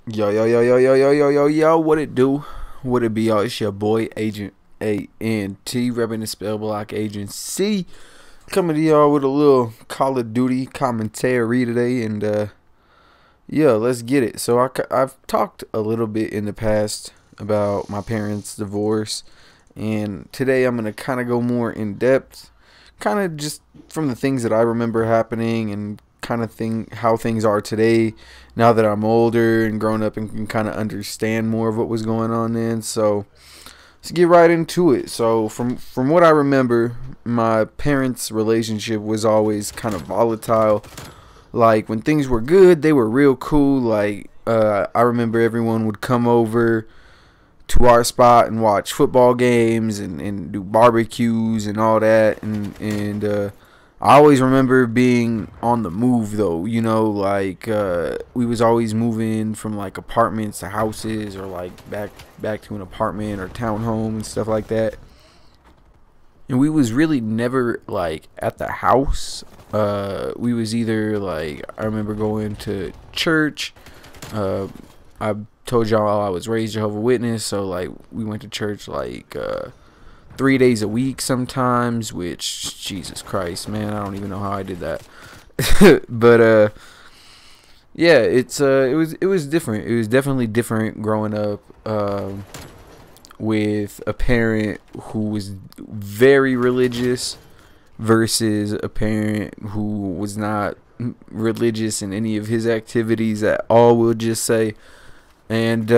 Yo, yo, yo, yo, yo, yo, yo, yo, yo, what it do? What it be, y'all? It's your boy, Agent A-N-T, repping the Spell Block Agency. Coming to y'all with a little Call of Duty commentary today. And, yeah, let's get it. So, I've talked a little bit in the past about my parents' divorce. And today I'm going to kind of go more in depth. Kind of just from the things that I remember happening and kind of how things are today now that I'm older and grown up and can kind of understand more of what was going on then. So let's get right into it. So from what I remember, my parents' relationship was always kind of volatile. Like when things were good, they were real cool. Like I remember everyone would come over to our spot and watch football games and do barbecues and all that. And I always remember being on the move though, like we was always moving from like apartments to houses or like back to an apartment or townhome and stuff like that. And we was really never like at the house. We was either like, I remember going to church. I told y'all I was raised Jehovah's Witness, so like we went to church like 3 days a week sometimes, which Jesus Christ, man, I don't even know how I did that. But yeah, it was different. It was definitely different growing up with a parent who was very religious versus a parent who was not religious in any of his activities at all, we'll just say. And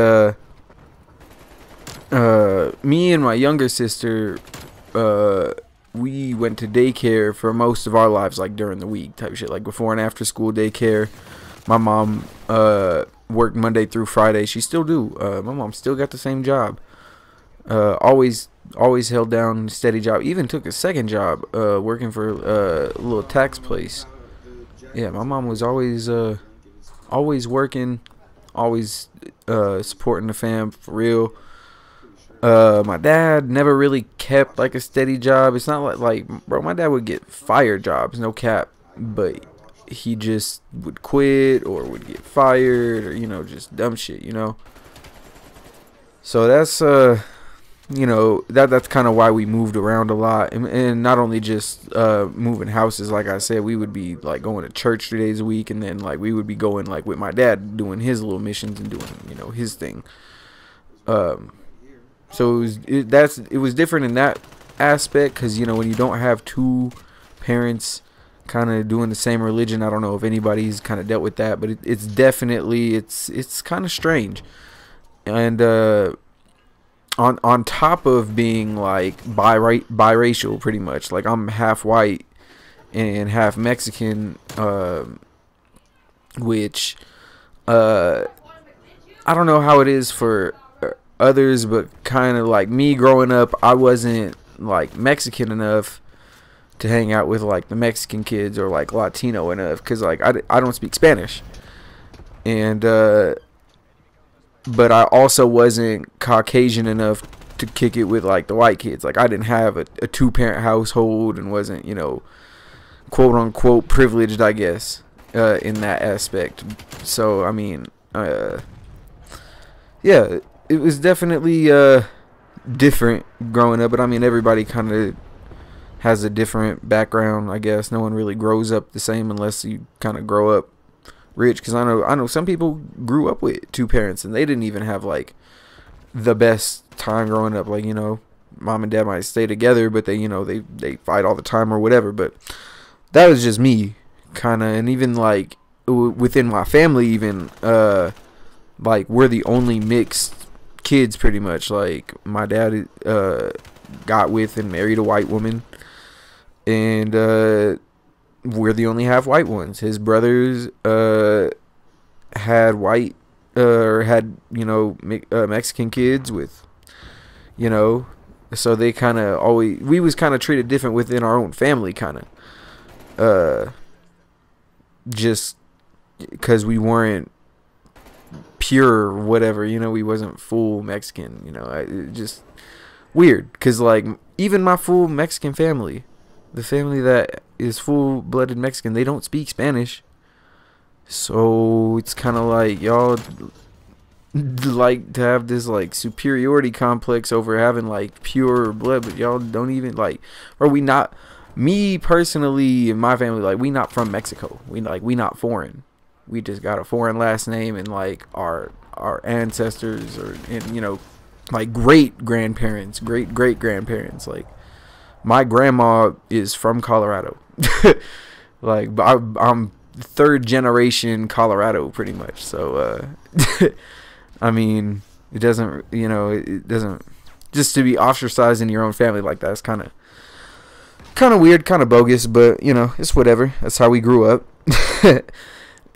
me and my younger sister, we went to daycare for most of our lives, like during the week type shit, like before and after school daycare. My mom worked Monday through Friday. She still do. My mom still got the same job. Always held down a steady job. Even took a second job, working for a little tax place. Yeah, my mom was always working, always supporting the fam for real. My dad never really kept like a steady job. It's not like bro, my dad would get fired jobs, no cap, but he just would quit or would get fired or just dumb shit. So that's that's kind of why we moved around a lot, and not only just moving houses. Like I said, we would be like going to church 3 days a week, and then like we would be going like with my dad doing his little missions and doing his thing. So it was different in that aspect, because when you don't have two parents kind of doing the same religion, I don't know if anybody's kind of dealt with that, but it's definitely it's kind of strange. And on top of being like biracial, pretty much, like I'm half white and half Mexican, which I don't know how it is for others, but kind of like me growing up, I wasn't like Mexican enough to hang out with like the Mexican kids or like Latino enough, because like I don't speak Spanish. And but I also wasn't Caucasian enough to kick it with like the white kids. Like I didn't have a two-parent household and wasn't quote unquote privileged, I guess, in that aspect. So I mean, yeah, it was definitely different growing up. But I mean, everybody kind of has a different background, I guess. No one really grows up the same unless you kind of grow up rich, because I know some people grew up with two parents and they didn't even have like the best time growing up. Like mom and dad might stay together, but they fight all the time or whatever. But that was just me, kind of. And even like within my family, even like we're the only mixed kids pretty much. Like my dad got with and married a white woman, and we're the only half white ones. His brothers had white or had Mexican kids with so they kind of always, we was kind of treated different within our own family, kind of just because we weren't pure whatever, we wasn't full Mexican, it just weird, because like even my full Mexican family, the family that is full-blooded Mexican, they don't speak Spanish. So it's kind of like y'all like to have this like superiority complex over having like pure blood, but y'all don't even like, or we not, me personally and my family, like we not from Mexico. We not foreign. We just got a foreign last name, and like our ancestors or, and you know, like great grandparents, great grandparents, like my grandma is from Colorado. Like I'm third generation Colorado pretty much. So I mean, it doesn't, you know, it doesn't, just to be ostracized in your own family like that is kind of weird, kind of bogus, but you know, it's whatever. That's how we grew up.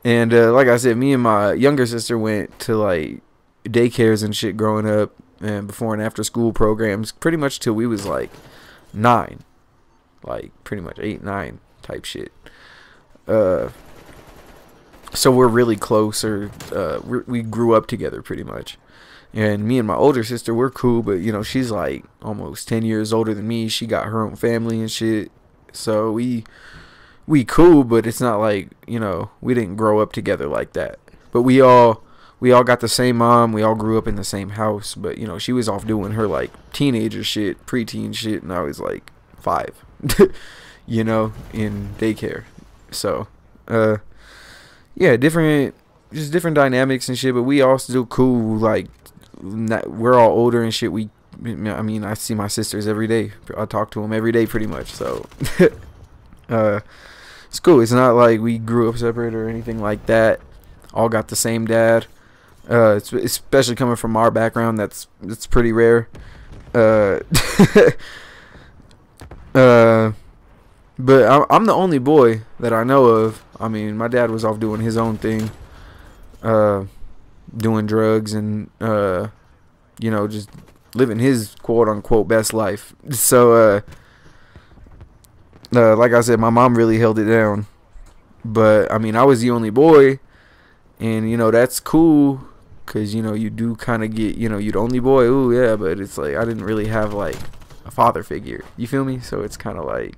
And like I said, me and my younger sister went to like daycares and shit growing up, and before and after school programs pretty much till we was like 9, like pretty much 8, 9 type shit. So we're really close, or we grew up together pretty much. And me and my older sister, we're cool, but you know, she's like almost 10 years older than me. She got her own family and shit. So we cool, but it's not like, you know, we didn't grow up together like that. But we all got the same mom. We all grew up in the same house, but you know, she was off doing her like teenager shit, preteen shit, and I was like 5. You know, in daycare. So yeah, just different dynamics and shit, but we all still cool. Like, we're all older and shit. I mean, I see my sisters every day. I talk to them every day pretty much. So it's cool. It's not like we grew up separate or anything like that. All got the same dad. Especially coming from our background, that's pretty rare. But I'm the only boy that I know of. I mean, my dad was off doing his own thing, doing drugs and, you know, just living his quote-unquote best life. So, like I said, my mom really held it down. But, I mean, I was the only boy, and, you know, that's cool, because, you know, you do kind of get, you know, you're the only boy, ooh, yeah, but it's like, I didn't really have, like, a father figure. You feel me? So it's kind of like,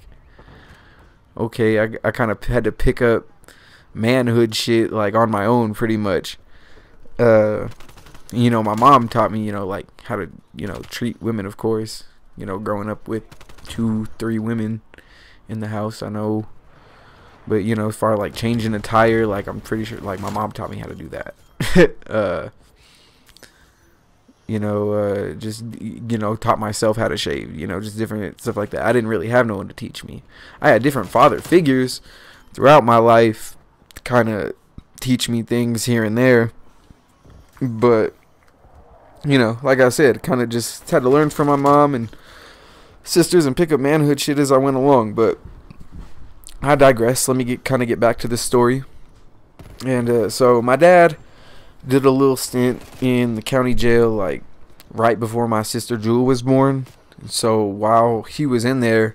okay, I kind of had to pick up manhood shit like on my own pretty much. You know, my mom taught me, you know, like how to, you know, treat women, of course. You know, growing up with 2, 3 women in the house, I know. But, you know, as far as like changing a tire, like I'm pretty sure like my mom taught me how to do that. You know, just, you know, taught myself how to shave, you know, just different stuff like that. I didn't really have no one to teach me. I had different father figures throughout my life to kind of teach me things here and there. But, you know, like I said, kind of just had to learn from my mom and sisters and pick up manhood shit as I went along. But I digress. Let me get back to this story. And so my dad did a little stint in the county jail like right before my sister Jewel was born. So while he was in there,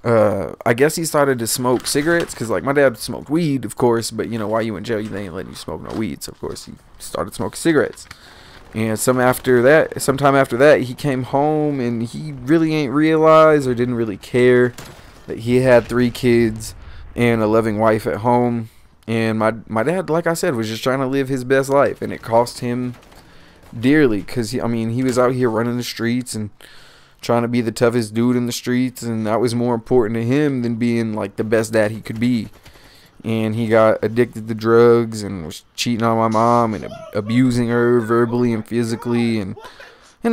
I guess he started to smoke cigarettes, because like my dad smoked weed, of course, but you know, while you in jail, they ain't letting you smoke no weed. So of course he started smoking cigarettes. And sometime after that, he came home, and he really ain't realized or didn't really care that he had 3 kids and a loving wife at home. And my dad, like I said, was just trying to live his best life, and it cost him dearly, because he was out here running the streets and trying to be the toughest dude in the streets, and that was more important to him than being like the best dad he could be. And he got addicted to drugs and was cheating on my mom and abusing her verbally and physically, and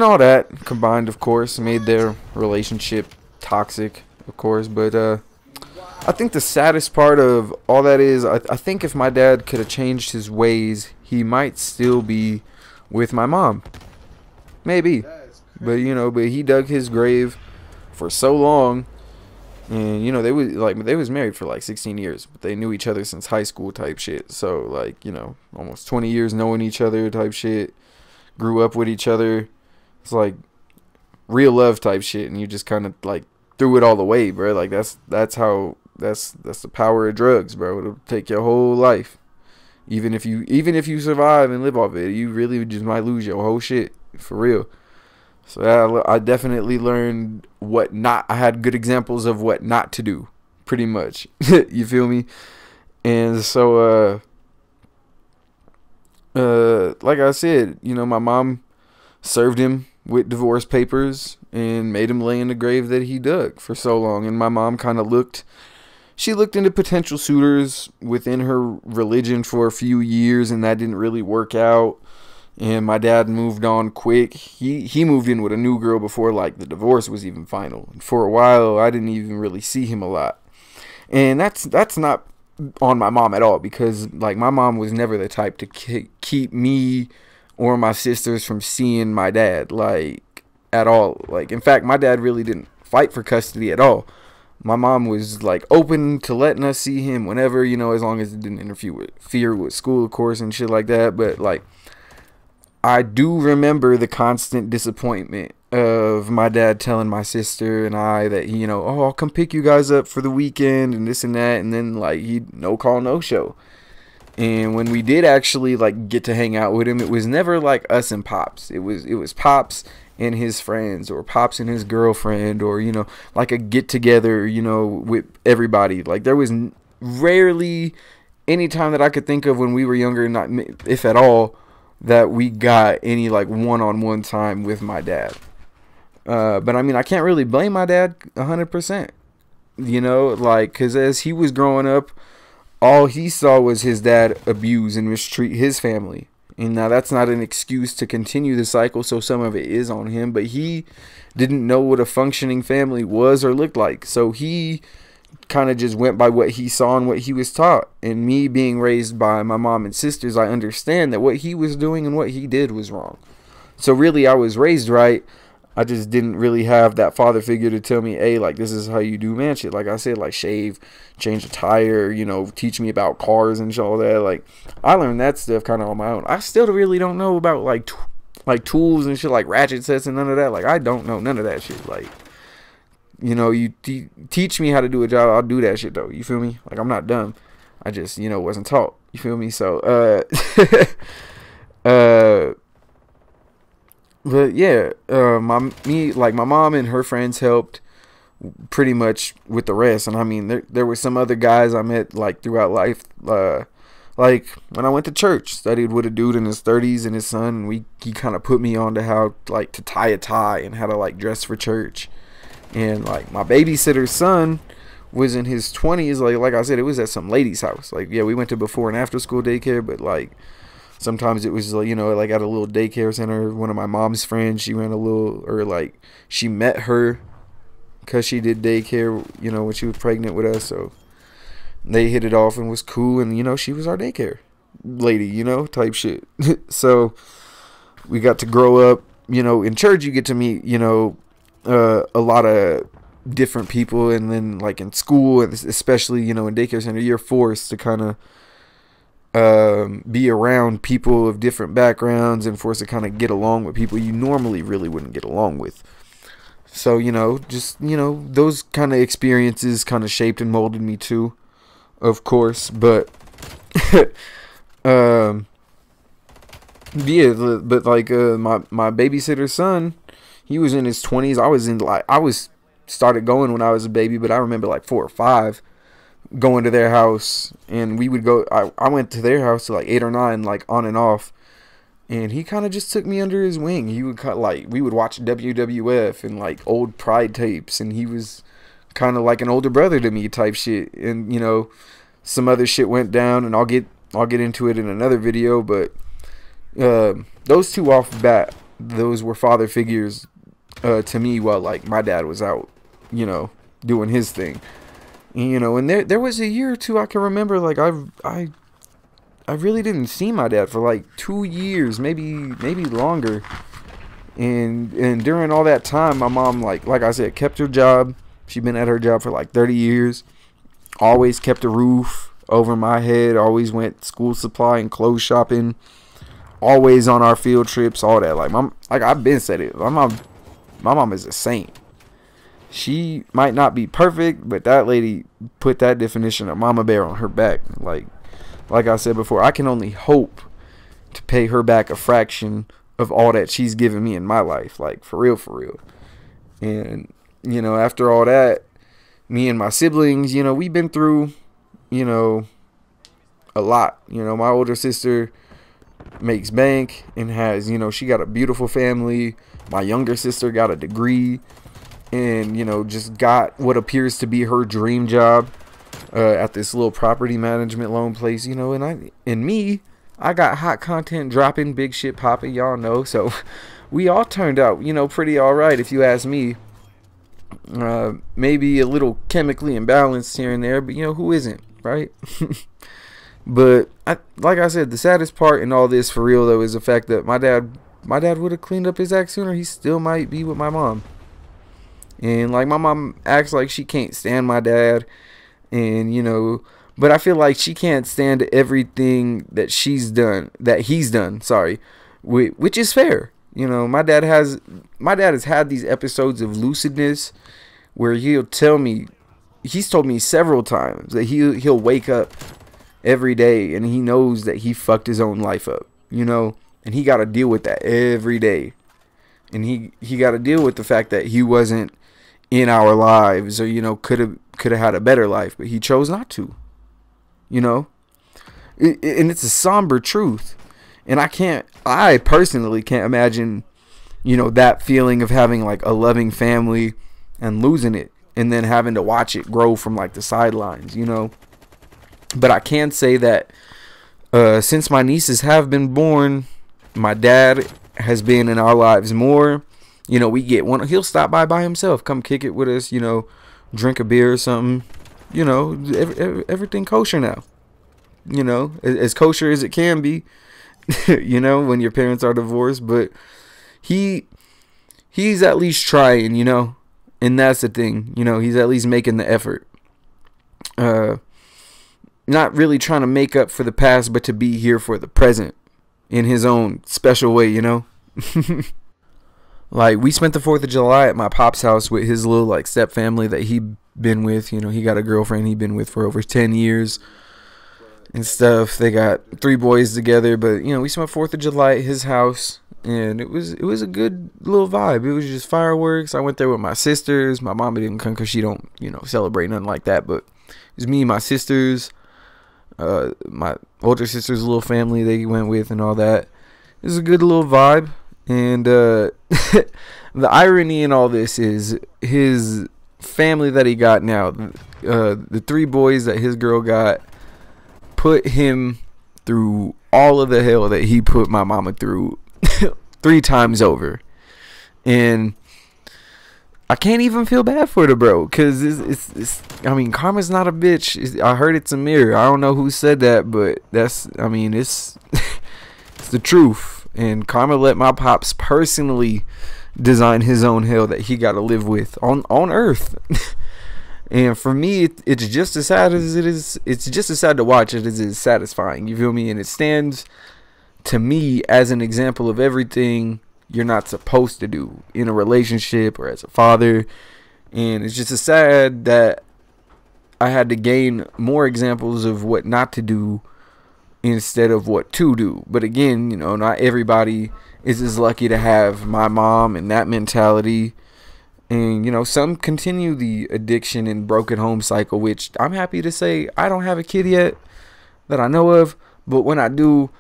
all that combined, of course, made their relationship toxic, of course. But I think the saddest part of all that is, I think if my dad could have changed his ways, he might still be with my mom. Maybe. But, you know, but he dug his grave for so long. And, you know, they was married for like 16 years. But they knew each other since high school type shit. So, like, you know, almost 20 years knowing each other type shit. Grew up with each other. It's like real love type shit. And you just kind of, like, threw it all away, bro. Like, that's the power of drugs, bro. It'll take your whole life. Even if you survive and live off it, you really just might lose your whole shit, for real. So I definitely learned I had good examples of what not to do, pretty much. You feel me? And so like I said, my mom served him with divorce papers and made him lay in the grave that he dug for so long. And my mom kind of she looked into potential suitors within her religion for a few years, and that didn't really work out. And my dad moved on quick. He moved in with a new girl before like the divorce was even final. And for a while, I didn't even really see him a lot. And that's not on my mom at all, because like my mom was never the type to keep me or my sisters from seeing my dad, like, at all. Like, in fact, my dad really didn't fight for custody at all. My mom was like open to letting us see him whenever, as long as it didn't interfere with school, of course, and shit like that. But like, I do remember the constant disappointment of my dad telling my sister and I that, oh, I'll come pick you guys up for the weekend and this and that, and then like he'd no call, no show. And when we did actually like get to hang out with him, it was never like us and Pops. It was Pops and his friends, or Pops and his girlfriend, or like a get together, with everybody. Like there was rarely any time that I could think of when we were younger, not if at all, that we got any like one-on-one time with my dad. But I mean, I can't really blame my dad 100%. Like, because as he was growing up, all he saw was his dad abuse and mistreat his family. And now that's not an excuse to continue the cycle, so some of it is on him. But he didn't know what a functioning family was or looked like. So he kind of just went by what he saw and what he was taught. And me being raised by my mom and sisters, I understand that what he was doing and what he did was wrong. So really, I was raised right. I just didn't really have that father figure to tell me, hey, like, this is how you do man shit. Like I said, like, shave, change a tire, teach me about cars and all that. Like, I learned that stuff kind of on my own. I still really don't know about, like tools and shit, like ratchet sets and none of that. Like, I don't know none of that shit. Like, you teach me how to do a job, I'll do that shit, though. You feel me? Like, I'm not dumb. I just, wasn't taught. You feel me? So, but yeah, my mom and her friends helped pretty much with the rest. And I mean, there were some other guys I met like throughout life. Like when I went to church, studied with a dude in his 30s and his son. And he kind of put me on to how like to tie a tie and how to like dress for church. And like my babysitter's son was in his 20s. Like I said, it was at some lady's house. Like, yeah, we went to before and after school daycare, but like sometimes it was like, like at a little daycare center. One of my mom's friends, she ran a little, or like she met her because she did daycare, when she was pregnant with us. So they hit it off and was cool. And, she was our daycare lady, type shit. So we got to grow up, in church you get to meet, a lot of different people. And then like in school, and especially, in daycare center, you're forced to kind of be around people of different backgrounds and forced to kind of get along with people you normally really wouldn't get along with. So, just, those kind of experiences kind of shaped and molded me too, of course. But, yeah, but like, my babysitter's son, he was in his 20s. I was started going when I was a baby, but I remember like 4 or 5 going to their house, and we would go, I went to their house to like 8 or 9, like on and off, and he kind of just took me under his wing. He would we would watch WWF and like old Pride tapes, and he was kind of like an older brother to me type shit. And some other shit went down, and I'll get into it in another video. But those two off the bat, those were father figures to me while like my dad was out, doing his thing. And there was a year or two I can remember, like I really didn't see my dad for like 2 years, maybe longer. And during all that time, my mom, like I said, kept her job. She'd been at her job for like 30 years. Always kept a roof over my head. Always went school supply and clothes shopping. Always on our field trips, all that. Like I've been said it. My mom is a saint. She might not be perfect, but that lady put that definition of mama bear on her back. Like I said before, I can only hope to pay her back a fraction of all that she's given me in my life. Like, for real. And, after all that, me and my siblings, we've been through, a lot. My older sister, makes bank and has, you know, she got a beautiful family. My younger sister got a degree and, you know, just got what appears to be her dream job at this little property management loan place, you know. And I got hot content dropping, big shit popping, y'all know. So we all turned out, you know, pretty all right if you ask me. Maybe a little chemically imbalanced here and there, but you know, who isn't, right? But like I said, the saddest part in all this for real though is the fact that my dad would have cleaned up his act sooner. He still might be with my mom. And like my mom acts like she can't stand my dad, and you know, but I feel like she can't stand everything that he's done, sorry, which is fair. You know, my dad has had these episodes of lucidness where he's told me several times that he'll wake up every day and he knows that he fucked his own life up, you know, and he got to deal with that every day. And he got to deal with the fact that he wasn't in our lives, or, you know, could have had a better life, but he chose not to, you know. And it's a somber truth. And I personally can't imagine, you know, that feeling of having like a loving family and losing it and then having to watch it grow from like the sidelines, you know. But I can say that since my nieces have been born, my dad has been in our lives more. You know, we get one, he'll stop by himself, come kick it with us, you know, drink a beer or something. You know, everything kosher now. You know, as kosher as it can be. You know, when your parents are divorced, but he's at least trying, you know, and that's the thing, you know, he's at least making the effort, not really trying to make up for the past, but to be here for the present in his own special way, you know. Like, we spent the 4th of July at my pop's house with his little like step family that he been with, you know. He got a girlfriend he'd been with for over 10 years and stuff. They got 3 boys together, but you know, we spent 4th of July at his house, and it was a good little vibe. It was just fireworks. I went there with my sisters. My mama didn't come because she don't, you know, celebrate nothing like that, but it was me and my sisters, my older sister's little family they went with and all that. It was a good little vibe. And the irony in all this is his family that he got now, the 3 boys that his girl got, put him through all of the hell that he put my mama through 3 times over. And I can't even feel bad for the bro, because it's I mean, karma's not a bitch. I heard it's a mirror. I don't know who said that, but it's it's the truth. And karma let my pops personally design his own hell that he got to live with on earth. And for me, it's just as sad as it is. It's just as sad to watch as it is satisfying. You feel me? And it stands to me as an example of everything you're not supposed to do in a relationship or as a father. And it's just as sad that I had to gain more examples of what not to do instead of what to do. But again, you know, not everybody is as lucky to have my mom and that mentality. And, you know, some continue the addiction and broken home cycle, which I'm happy to say I don't have a kid yet that I know of. But when I do,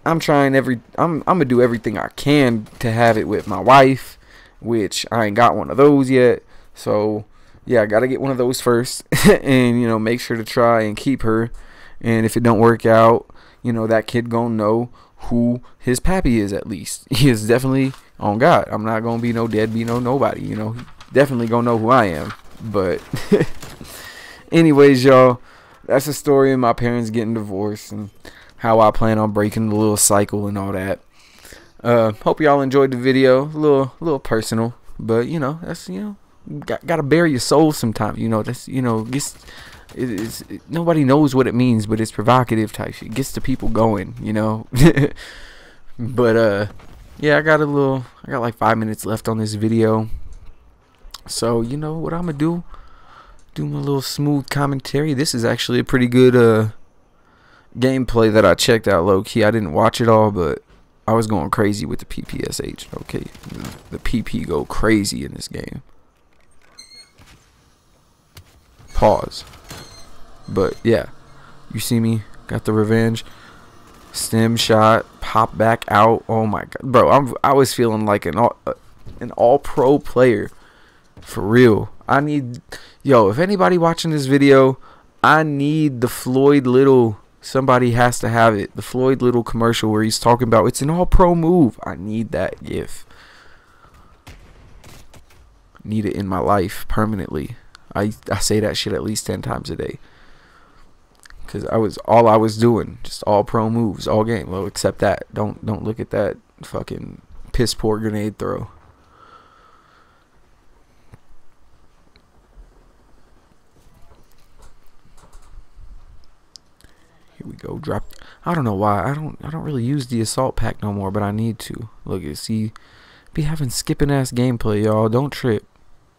I'm gonna do everything I can to have it with my wife, which I ain't got one of those yet. So yeah, I gotta get one of those first and, you know, make sure to try and keep her. And if it don't work out, you know, that kid gonna know who his pappy is. At least he is definitely on God. I'm not gonna be no deadbeat, nobody, you know. Definitely gonna know who I am. But anyways, y'all, that's the story of my parents getting divorced and how I plan on breaking the little cycle and all that. Hope y'all enjoyed the video. A little personal, but you know, that's, you know, gotta bare your soul sometimes. You know, that's, you know, nobody knows what it means, but it's provocative type shit. It gets the people going, you know. But yeah, I got like 5 minutes left on this video. So, you know what I'm gonna do my little smooth commentary. This is actually a pretty good gameplay that I checked out low key. I didn't watch it all, but I was going crazy with the PPSH. Okay, the PP go crazy in this game. Pause. But yeah, you see me got the revenge, stem shot, top back out. Oh my god, bro! I was feeling like an all pro player for real. If anybody watching this video, I need the Floyd Little. Somebody has to have it. The Floyd Little commercial where he's talking about it's an all pro move. I need that gif. Need it in my life permanently. I say that shit at least 10 times a day. Cause all I was doing, just all pro moves, all game. Well, except that. Don't look at that fucking piss poor grenade throw. Here we go. Drop. I don't know why. I don't really use the assault pack no more, but I need to. Look at see. Be having skipping ass gameplay, y'all. Don't trip.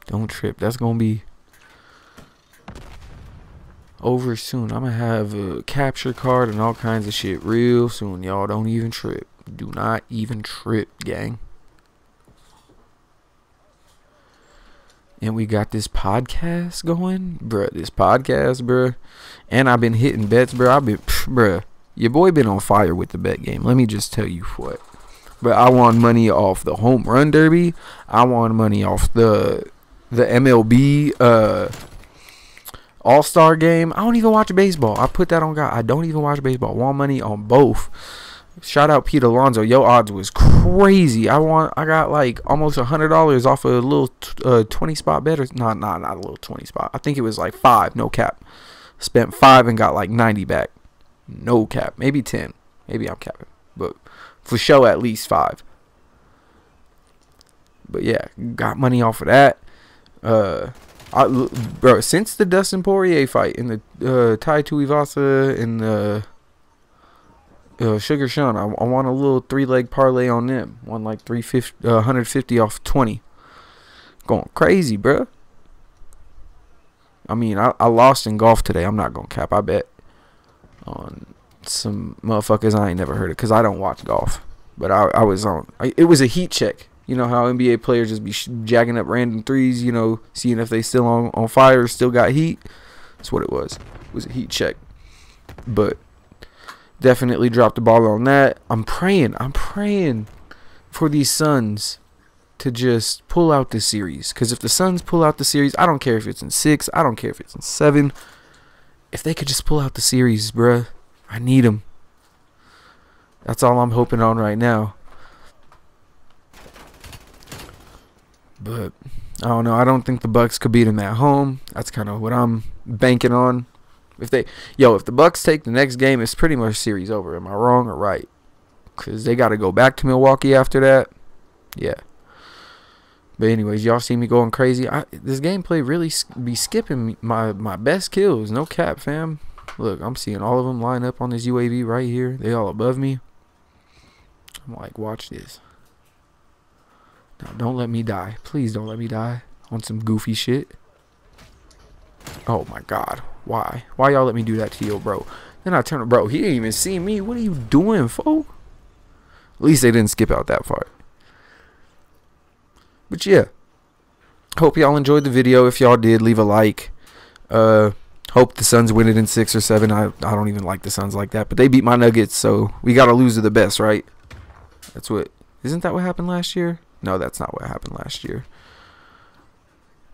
Don't trip. That's gonna be over soon. I'm gonna have a capture card and all kinds of shit real soon, y'all. Don't even trip. Do not even trip, gang. And we got this podcast going, bruh. This podcast, bruh. And I've been hitting bets, bruh. Bruh. Your boy been on fire with the bet game. Let me just tell you what. But I won money off the home run derby. I won money off the MLB All-Star game. I don't even watch baseball. I put that on God. I don't even watch baseball. Won money on both. Shout out Pete Alonso. Yo, odds was crazy. I got like almost $100 off a little 20 spot bet. Not a little 20 spot. I think it was like 5, no cap. Spent 5 and got like 90 back. No cap. Maybe 10. Maybe I'm capping. But for sure at least 5. But yeah, got money off of that. Bro, since the Dustin Poirier fight in the Tai Tuivasa and the Sugar Sean, I won a little 3-leg parlay on them. Won like 150 off 20. Going crazy, bro. I mean, I lost in golf today. I'm not gonna cap. I bet on some motherfuckers I ain't never heard of because I don't watch golf. But I was on. It was a heat check. You know how NBA players just be jacking up random threes, you know, seeing if they still on fire, still got heat. That's what it was. It was a heat check. But definitely dropped the ball on that. I'm praying for these Suns to just pull out this series. Because if the Suns pull out the series, I don't care if it's in 6. I don't care if it's in 7. If they could just pull out the series, bruh, I need them. That's all I'm hoping on right now. But I don't know. I don't think the Bucks could beat them at home. That's kind of what I'm banking on. If the Bucks take the next game, it's pretty much series over. Am I wrong or right? Because they got to go back to Milwaukee after that. Yeah. But anyways, y'all see me going crazy. This gameplay really be skipping my best kills. No cap, fam. Look, I'm seeing all of them line up on this UAV right here. They all above me. I'm like, watch this. Now, don't let me die. Please don't let me die on some goofy shit. Oh my god. Why? Why y'all let me do that to you, bro? Then I turn, bro, he didn't even see me. What are you doing, fo? At least they didn't skip out that part. But yeah. Hope y'all enjoyed the video. If y'all did, leave a like. Hope the Suns win it in 6 or 7. I don't even like the Suns like that. But they beat my Nuggets, so we got to lose to the best, right? That's what... Isn't that what happened last year? No, that's not what happened last year.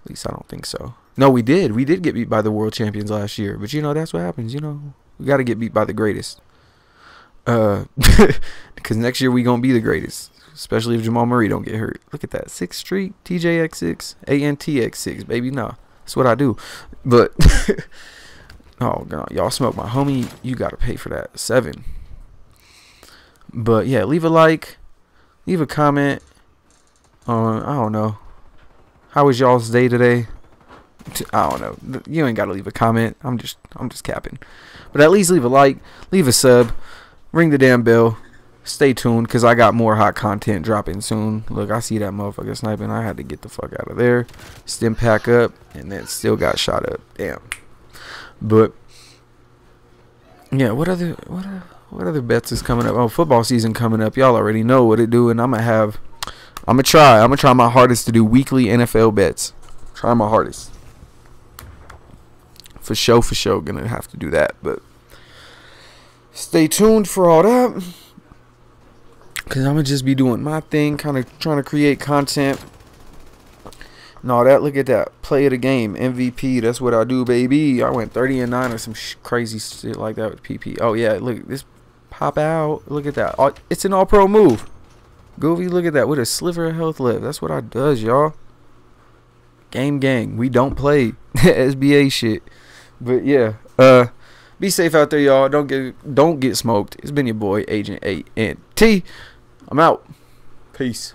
At least I don't think so. No, we did. We did get beat by the world champions last year. But, you know, that's what happens. You know, we got to get beat by the greatest. Because next year we going to be the greatest. Especially if Jamal Murray don't get hurt. Look at that. 6th Street, TJX6, ANTX6. Baby, no. That's what I do. But, oh, God. Y'all smoke my homie. You got to pay for that. 7. But, yeah, leave a like. Leave a comment. I don't know. How was y'all's day today? I don't know. You ain't gotta leave a comment. I'm just capping. But at least leave a like, leave a sub, ring the damn bell. Stay tuned, because I got more hot content dropping soon. Look, I see that motherfucker sniping. I had to get the fuck out of there. Stim pack up, and then still got shot up. Damn. But yeah, what other bets is coming up? Oh, football season coming up. Y'all already know what it do, and I'm gonna try my hardest to do weekly NFL bets. Try my hardest. For sure, gonna have to do that. But stay tuned for all that. Cause I'm gonna just be doing my thing, kind of trying to create content and all that. Look at that, play of the game, MVP. That's what I do, baby. I went 30-9 or some crazy shit like that with PP. Oh yeah, look this pop out. Look at that. It's an all-pro move. Goofy, look at that with a sliver of health left. That's what I does, y'all. Game gang, we don't play SBA shit. But yeah, be safe out there, y'all. Don't get smoked. It's been your boy Agent A and T. I'm out. Peace.